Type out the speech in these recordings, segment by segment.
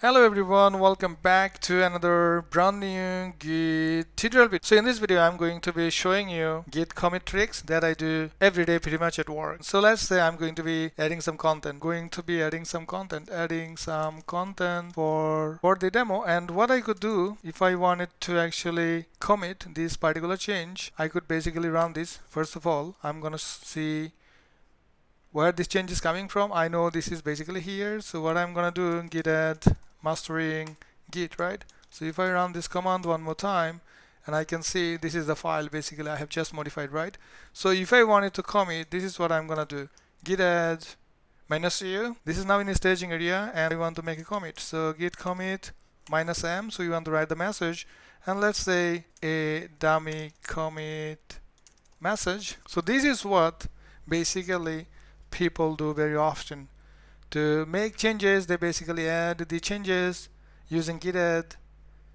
Hello everyone, welcome back to another brand new Git tutorial video. So in this video I'm going to be showing you Git commit tricks that I do every day pretty much at work. So let's say I'm going to be adding some content, adding some content for the demo. And what I could do if I wanted to actually commit this particular change, I could basically run this. First of all, I'm gonna see where this change is coming from. I know this is basically here, so what I'm gonna do, git add mastering git, right? So if I run this command one more time, and I can see this is the file basically I have just modified, right? So if I wanted to commit, this is what I'm gonna do, git add -u. This is now in the staging area and I want to make a commit, so git commit -m. So you want to write the message, and let's say a dummy commit message. So this is what basically people do very often. To make changes, they basically add the changes using git add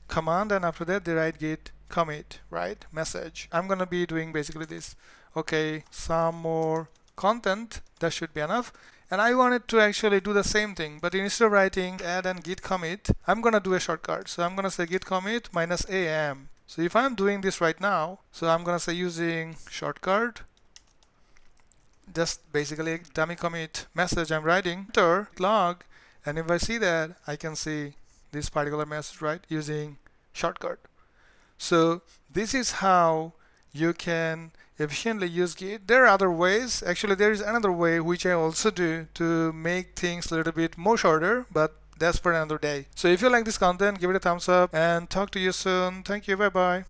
command, and after that they write git commit, right? Message. I'm gonna be doing basically this. Okay, some more content, that should be enough. And I wanted to actually do the same thing, but instead of writing add and git commit, I'm gonna do a shortcut. So I'm gonna say git commit -am. So if I'm doing this right now, so I'm gonna say using shortcut, just basically dummy commit message I'm writing, enter log, and if I see that, I can see this particular message, right, using shortcut. So this is how you can efficiently use Git. There are other ways. Actually, there is another way which I also do to make things a little bit more shorter, but that's for another day. So if you like this content, give it a thumbs up and talk to you soon. Thank you. Bye bye.